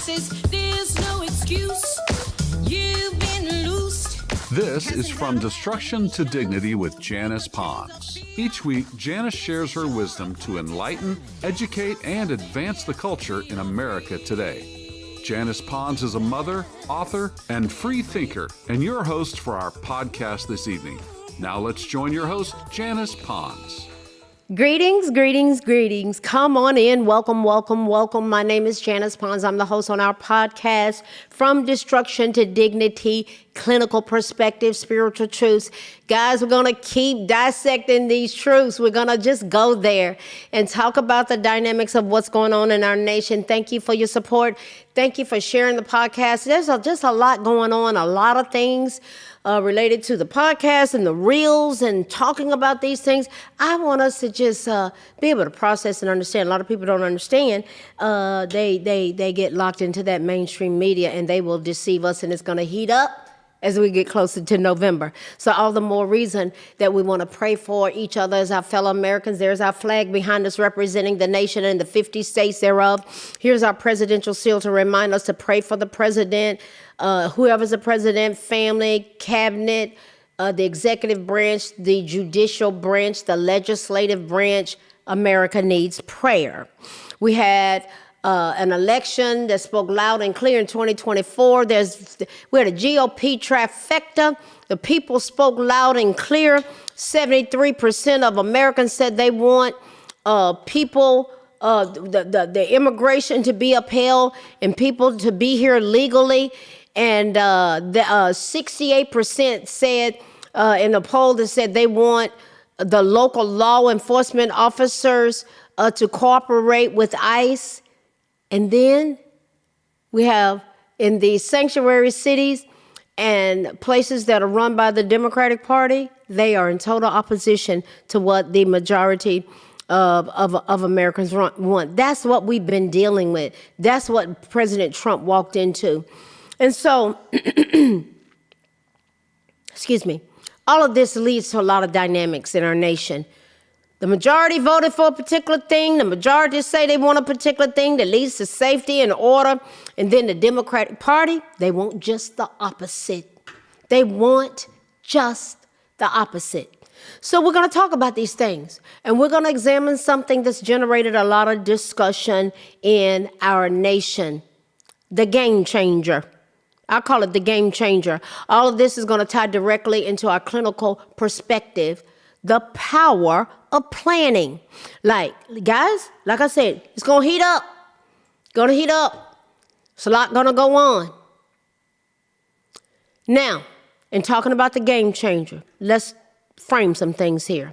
crisis, there's no excuse. You've been loosed. This is From Destruction to Dignity with Janice Pons. Each week, Janice shares her wisdom to enlighten, educate, and advance the culture in America today. Janice Pons is a mother, author, and free thinker, and your host for our podcast this evening. Now let's join your host, Janice Pons. Greetings, greetings, greetings. Come on in. Welcome, welcome, welcome. My name is Janice Pons. I'm the host on our podcast, From Destruction to Dignity, Clinical Perspective, Spiritual Truths. Guys, we're going to keep dissecting these truths. We're going to just go there and talk about the dynamics of what's going on in our nation. Thank you for your support. Thank you for sharing the podcast. There's just a lot going on, a lot of things related to the podcast and the reels and talking about these things. I want us to just be able to process and understand. A lot of people don't understand. They get locked into that mainstream media and they will deceive us, and it's going to heat up as we get closer to November. So all the more reason that we want to pray for each other as our fellow Americans. There's our flag behind us representing the nation and the 50 states thereof. Here's our presidential seal to remind us to pray for the president, whoever's the president, family, cabinet, the executive branch, the judicial branch, the legislative branch. America needs prayer. We had an election that spoke loud and clear in 2024. We had a GOP trifecta. The people spoke loud and clear. 73% of Americans said they want the immigration to be upheld and people to be here legally. And 68% said in a poll that said they want the local law enforcement officers to cooperate with ICE. And then we have in the sanctuary cities and places that are run by the Democratic Party, they are in total opposition to what the majority of Americans want. That's what we've been dealing with. That's what President Trump walked into. And so, excuse me, all of this leads to a lot of dynamics in our nation. The majority voted for a particular thing. The majority say they want a particular thing that leads to safety and order. And then the Democratic Party, they want just the opposite. They want just the opposite. So we're going to talk about these things. And we're going to examine something that's generated a lot of discussion in our nation. The game changer. I call it the game changer. All of this is going to tie directly into our clinical perspective. The power of planning. Guys, like I said, it's going to heat up. Going to heat up. It's a lot going to go on. Now, in talking about the game changer, let's frame some things here.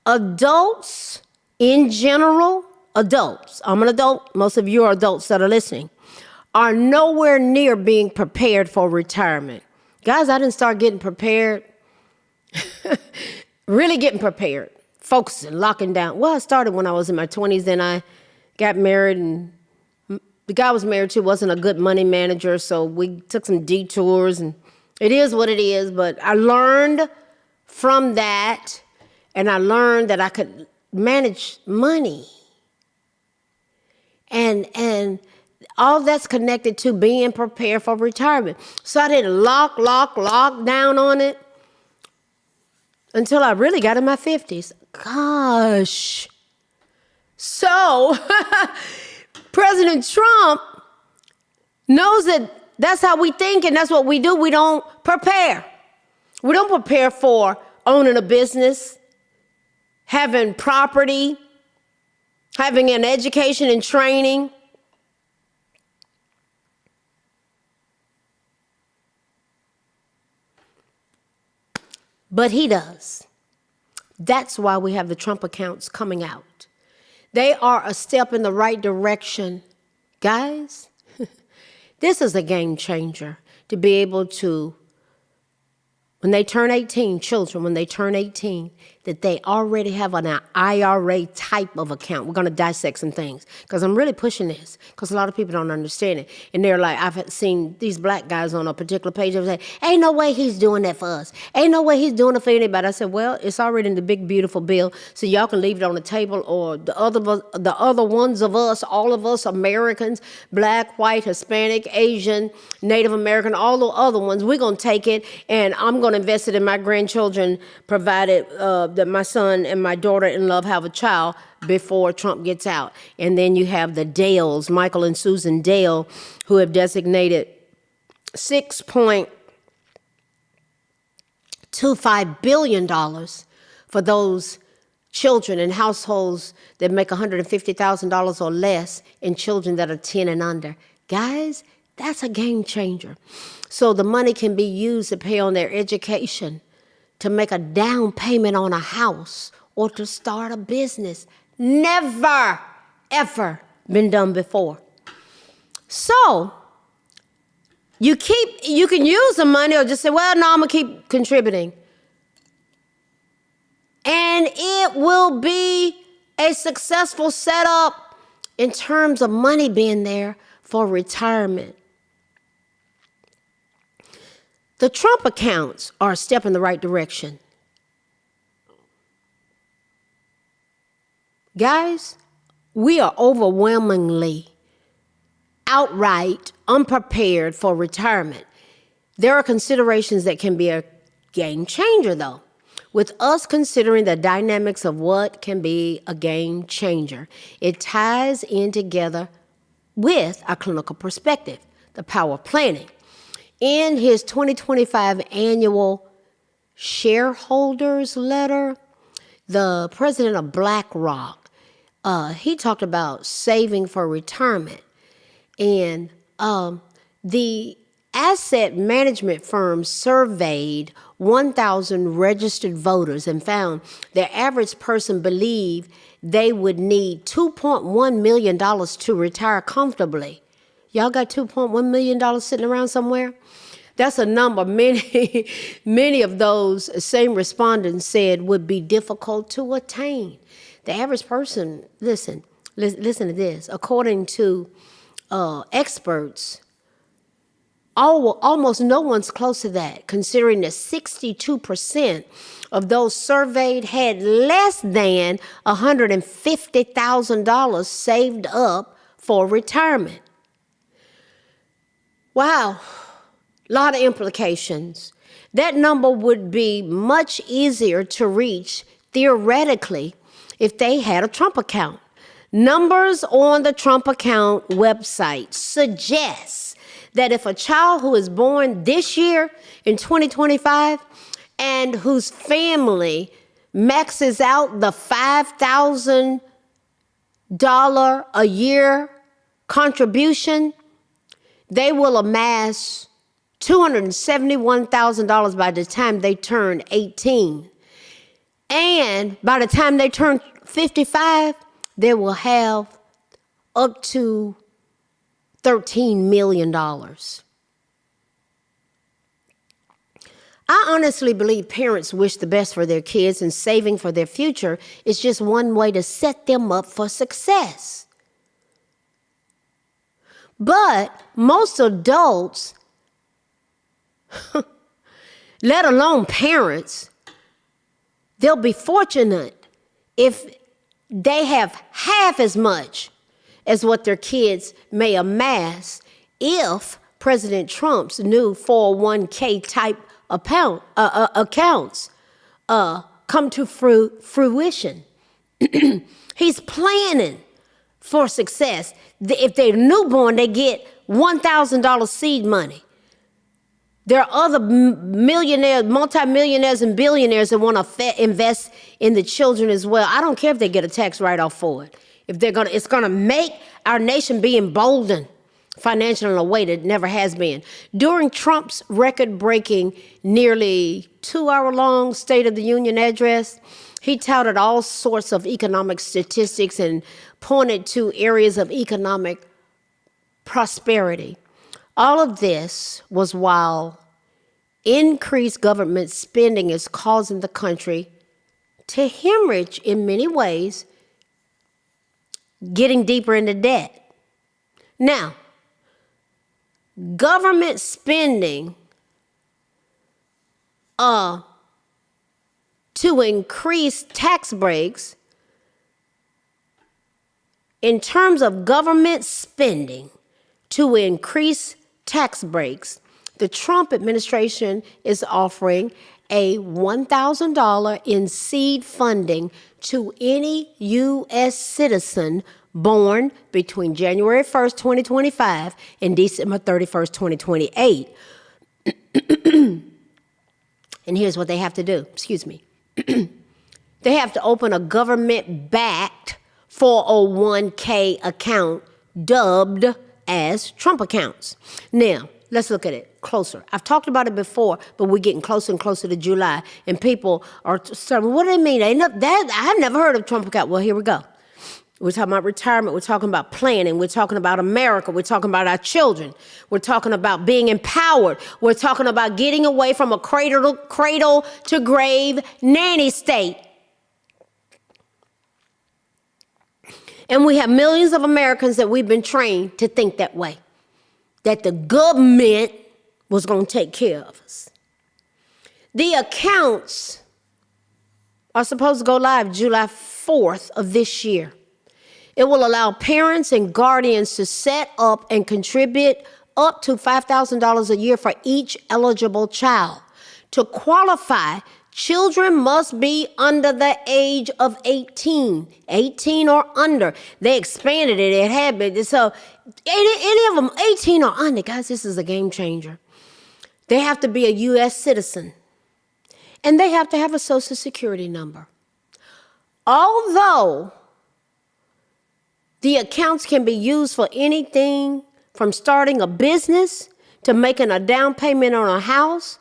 Adults in general, adults, I'm an adult, most of you are adults that are listening, are nowhere near being prepared for retirement. Guys, I didn't start getting prepared. Really getting prepared, focusing, locking down. Well, I started when I was in my 20s, then I got married, and the guy I was married to wasn't a good money manager, so we took some detours, and it is what it is, but I learned from that, and I learned that I could manage money. And all that's connected to being prepared for retirement. So I didn't lock down on it until I really got in my 50s. Gosh. So President Trump knows that that's how we think and that's what we do. We don't prepare. We don't prepare for owning a business, having property, having an education and training. But he does. That's why we have the Trump accounts coming out. They are a step in the right direction. Guys, this is a game changer to be able to, when they turn 18, children, when they turn 18, that they already have an IRA type of account. We're going to dissect some things because I'm really pushing this because a lot of people don't understand it. And they're like, I've seen these black guys on a particular page. They say, ain't no way he's doing that for us. Ain't no way he's doing it for anybody. I said, well, it's already in the big, beautiful bill. So y'all can leave it on the table, or the other ones of us, all of us Americans, black, white, Hispanic, Asian, Native American, all the other ones, we're going to take it and I'm going to invest it in my grandchildren, provided that my son and my daughter-in-law have a child before Trump gets out. And then you have the Dales, Michael and Susan Dale, who have designated $6.25 billion for those children in households that make $150,000 or less, and children that are 10 and under. Guys, that's a game changer. So the money can be used to pay on their education, to make a down payment on a house, or to start a business. Never, ever been done before. So you can use the money or just say, well, no, I'm going to keep contributing. And it will be a successful setup in terms of money being there for retirement. The Trump accounts are a step in the right direction. Guys, we are overwhelmingly outright unprepared for retirement. There are considerations that can be a game changer, though. With us considering the dynamics of what can be a game changer, it ties in together with our clinical perspective, the power of planning. In his 2025 annual shareholders letter, the president of BlackRock, he talked about saving for retirement. And the asset management firm surveyed 1,000 registered voters and found the average person believed they would need $2.1 million to retire comfortably. Y'all got $2.1 million sitting around somewhere? That's a number many of those same respondents said would be difficult to attain. The average person, listen to this, according to experts, almost no one's close to that, considering that 62% of those surveyed had less than $150,000 saved up for retirement. Wow, a lot of implications. That number would be much easier to reach theoretically if they had a Trump account. Numbers on the Trump account website suggest that if a child who is born this year in 2025 and whose family maxes out the $5,000 a year contribution, they will amass $271,000 by the time they turn 18. And by the time they turn 55, they will have up to $13 million. I honestly believe parents wish the best for their kids, and saving for their future is just one way to set them up for success. But most adults, let alone parents, they'll be fortunate if they have half as much as what their kids may amass if President Trump's new 401k type accounts come to fruition. He's planning for success. If they're newborn, they get $1,000 seed money. There are other millionaires, multimillionaires, and billionaires that want to invest in the children as well. I don't care if they get a tax write-off for it. It's gonna make our nation be emboldened financially in a way that never has been. During Trump's record-breaking, nearly 2-hour-long State of the Union address, he touted all sorts of economic statistics and pointed to areas of economic prosperity. All of this was while increased government spending is causing the country to hemorrhage in many ways, getting deeper into debt. Now, government spending to increase tax breaks, in terms of government spending to increase tax breaks, the Trump administration is offering a $1,000 in seed funding to any U.S. citizen born between January 1st, 2025 and December 31st, 2028. And here's what they have to do. Excuse me. They have to open a government-backed 401k account dubbed as Trump accounts. Now, let's look at it closer. I've talked about it before, but we're getting closer and closer to July, and people are saying, what do they mean? I've never heard of Trump account. Well, here we go. We're talking about retirement. We're talking about planning. We're talking about America. We're talking about our children. We're talking about being empowered. We're talking about getting away from a cradle to grave nanny state. And we have millions of Americans that we've been trained to think that way, that the government was going to take care of us. The accounts are supposed to go live July 4th of this year. It will allow parents and guardians to set up and contribute up to $5,000 a year for each eligible child. To qualify, children must be under the age of 18 or under. They expanded it. It had been. So any of them 18 or under, guys, this is a game changer. They have to be a U.S. citizen. And they have to have a Social Security number. Although the accounts can be used for anything from starting a business to making a down payment on a house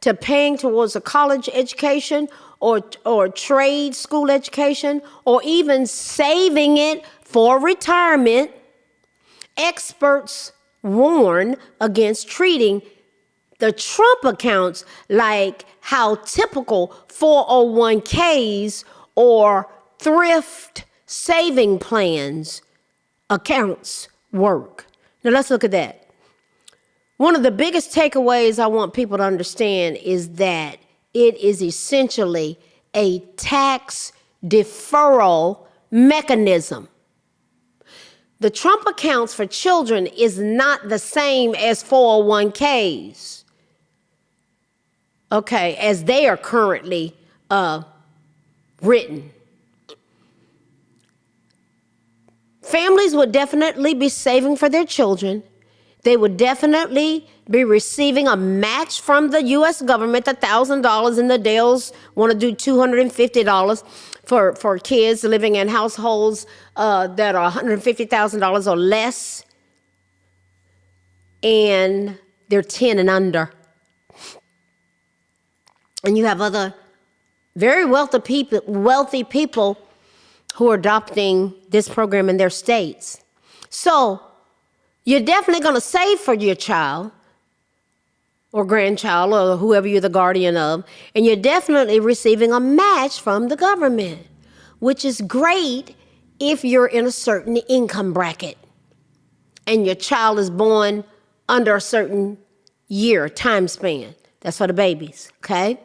to paying towards a college education or trade school education or even saving it for retirement, experts warn against treating the Trump accounts like how typical 401ks or thrift saving plans accounts work. Now let's look at that. One of the biggest takeaways I want people to understand is that it is essentially a tax deferral mechanism. The Trump accounts for children is not the same as 401ks, okay, as they are currently written. Families would definitely be saving for their children. They would definitely be receiving a match from the U.S. government, $1,000, and the Dales want to do $250 for kids living in households that are $150,000 or less, and they're 10 and under. And you have other very wealthy people who are adopting this program in their states. So you're definitely going to save for your child or grandchild or whoever you're the guardian of, and you're definitely receiving a match from the government, which is great if you're in a certain income bracket and your child is born under a certain year time span. That's for the babies, okay?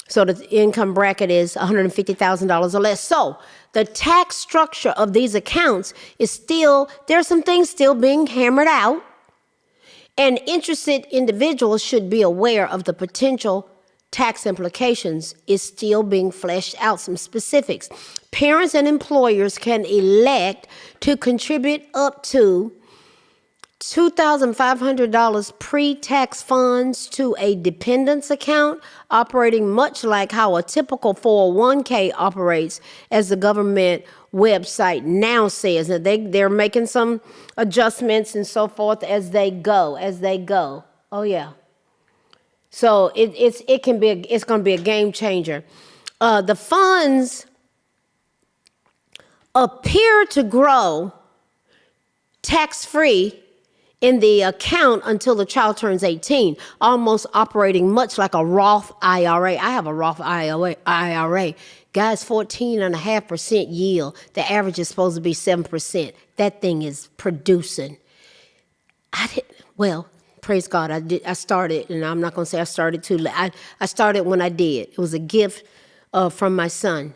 So the income bracket is $150,000 or less. So the tax structure of these accounts is still, there are some things still being hammered out. And interested individuals should be aware of the potential tax implications is still being fleshed out, some specifics. Parents and employers can elect to contribute up to $2,500 pre-tax funds to a dependents account, operating much like how a typical 401k operates, as the government website now says. That they're making some adjustments and so forth as they go. Oh yeah. So it's going to be a game changer. The funds appear to grow tax-free in the account until the child turns 18, almost operating much like a Roth IRA. I have a Roth IRA. Guys, 14.5% yield. The average is supposed to be 7%. That thing is producing. Praise God. I started, and I'm not going to say I started too late. I started when I did. It was a gift from my son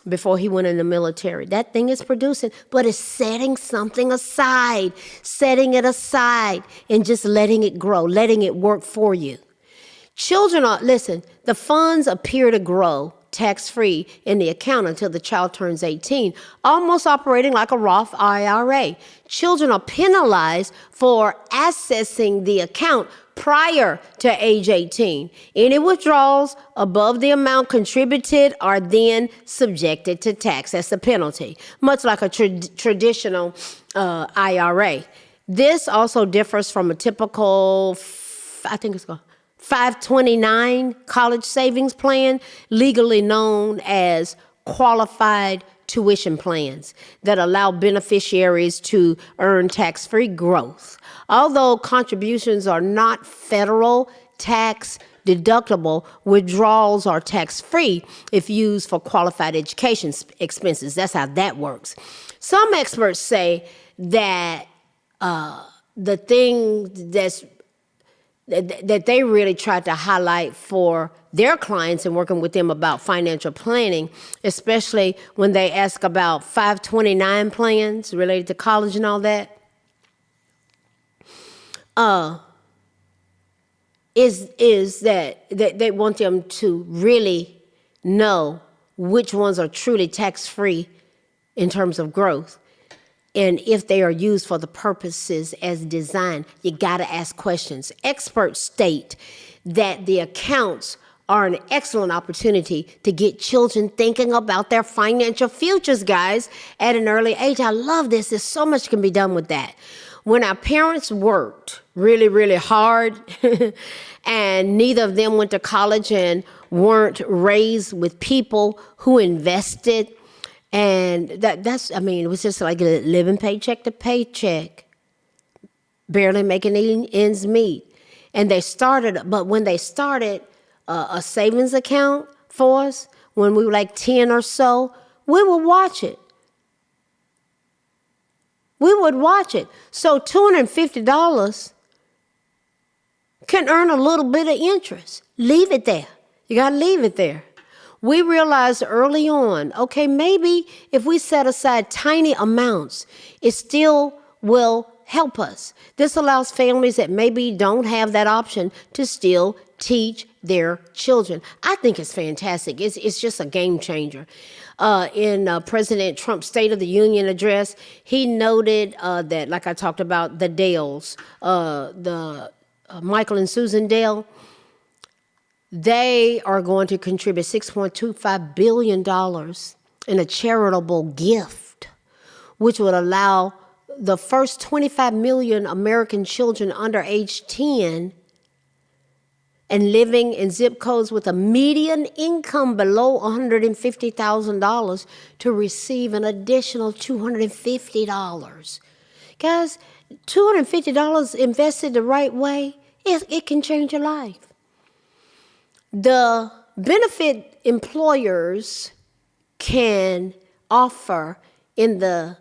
before he went in the military. That thing is producing, but it's setting something aside, setting it aside and just letting it grow, letting it work for you. Listen, the funds appear to grow tax-free in the account until the child turns 18, almost operating like a Roth IRA. Children are penalized for accessing the account prior to age 18. Any withdrawals above the amount contributed are then subjected to tax. That's the penalty, much like a traditional IRA. This also differs from a typical, I think it's called 529 college savings plan, legally known as qualified tuition plans that allow beneficiaries to earn tax-free growth. Although contributions are not federal tax deductible, withdrawals are tax-free if used for qualified education expenses. That's how that works. Some experts say that the thing that they really tried to highlight for their clients and working with them about financial planning, especially when they ask about 529 plans related to college and all that, is that they want them to really know which ones are truly tax-free in terms of growth. And if they are used for the purposes as designed, you got to ask questions. Experts state that the accounts are an excellent opportunity to get children thinking about their financial futures, guys, at an early age. I love this. There's so much can be done with that. When our parents worked really, really hard and neither of them went to college and weren't raised with people who invested, and it was just like living paycheck to paycheck, barely making ends meet. And when they started a savings account for us, when we were like 10 or so, we would watch it. So $250 can earn a little bit of interest. Leave it there. You got to leave it there. We realized early on, okay, maybe if we set aside tiny amounts, it still will help us. This allows families that maybe don't have that option to still teach their children. I think it's fantastic. It's just a game changer. In President Trump's State of the Union address, he noted that, like I talked about, the Dales, Michael and Susan Dale, they are going to contribute $6.25 billion in a charitable gift, which would allow the first 25 million American children under age 10 and living in zip codes with a median income below $150,000 to receive an additional $250. Guys, $250 invested the right way, it can change your life. The benefit employers can offer in the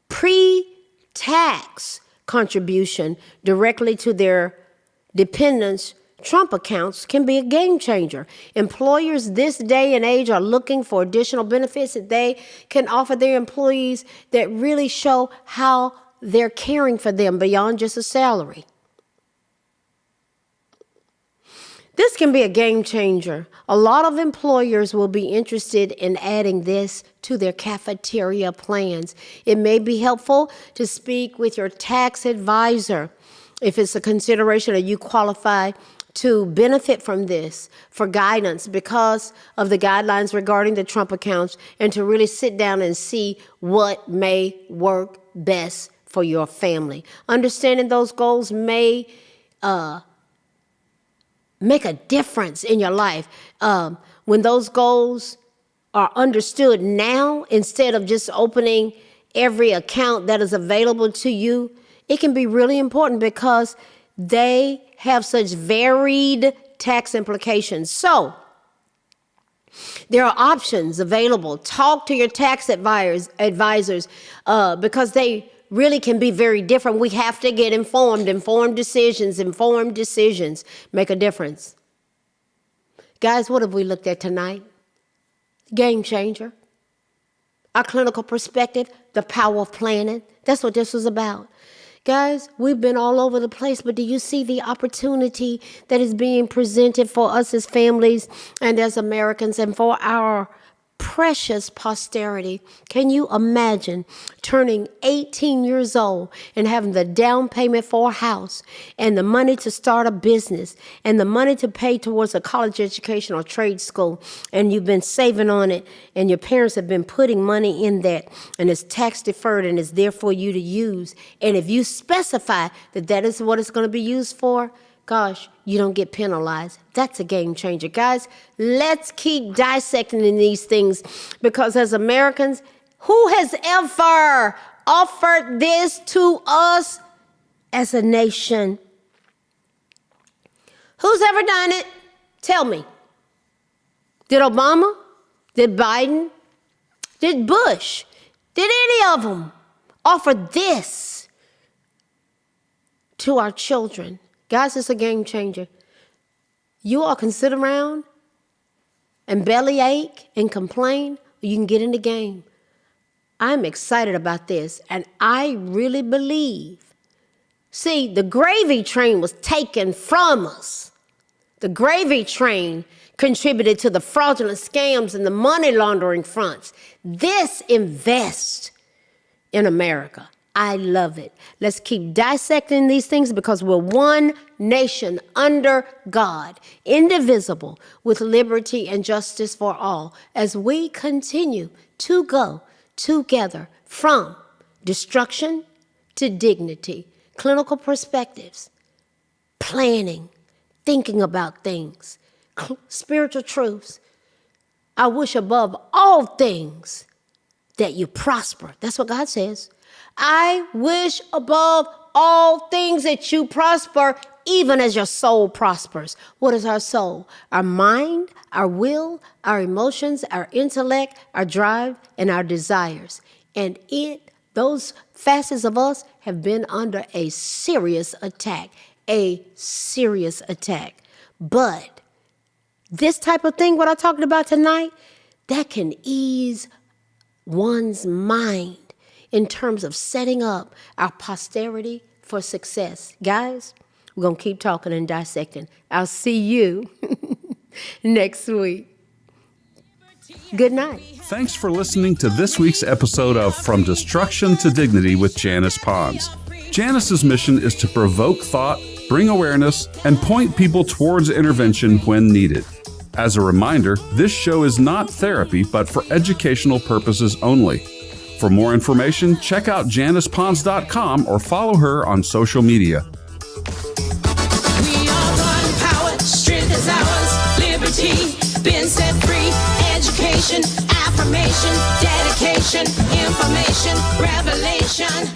pre-tax contribution directly to their dependents' Trump accounts can be a game changer. Employers this day and age are looking for additional benefits that they can offer their employees that really show how they're caring for them beyond just a salary. This can be a game changer. A lot of employers will be interested in adding this to their cafeteria plans. It may be helpful to speak with your tax advisor if it's a consideration that you qualify to benefit from this for guidance because of the guidelines regarding the Trump accounts, and to really sit down and see what may work best for your family. Understanding those goals may make a difference in your life. When those goals are understood now, instead of just opening every account that is available to you It can be really important because they have such varied tax implications. So there are options available. Talk to your tax advisors because they really can be very different. We have to get informed. Informed decisions make a difference. Guys, what have we looked at tonight? Game changer. Our clinical perspective, the power of planning. That's what this was about. Guys, we've been all over the place, but do you see the opportunity that is being presented for us as families and as Americans and for our precious posterity? Can you imagine turning 18 years old and having the down payment for a house and the money to start a business and the money to pay towards a college education or trade school, and you've been saving on it and your parents have been putting money in that and it's tax deferred and it's there for you to use, and if you specify that that is what it's going to be used for, gosh, you don't get penalized. That's a game changer. Guys, let's keep dissecting these things because as Americans, who has ever offered this to us as a nation? Who's ever done it? Tell me. Did Obama? Did Biden? Did Bush? Did any of them offer this to our children? Guys, it's a game changer. You all can sit around and bellyache and complain, or you can get in the game. I'm excited about this, and I really believe. See, the gravy train was taken from us. The gravy train contributed to the fraudulent scams and the money laundering fronts. This invests in America. I love it. Let's keep dissecting these things because we're one nation under God, indivisible, with liberty and justice for all, as we continue to go together from destruction to dignity, clinical perspectives, planning, thinking about things, spiritual truths. I wish above all things that you prosper. That's what God says. I wish above all things that you prosper, even as your soul prospers. What is our soul? Our mind, our will, our emotions, our intellect, our drive, and our desires. And those facets of us have been under a serious attack. But this type of thing, what I'm talking about tonight, that can ease one's mind in terms of setting up our posterity for success. Guys, we're going to keep talking and dissecting. I'll see you next week. Good night. Thanks for listening to this week's episode of From Destruction to Dignity with Janice Pons. Janice's mission is to provoke thought, bring awareness, and point people towards intervention when needed. As a reminder, this show is not therapy, but for educational purposes only. For more information, check out JanicePons.com or follow her on social media. We are one power, strength is ours, liberty, been set free, education, affirmation, dedication, information, revelation.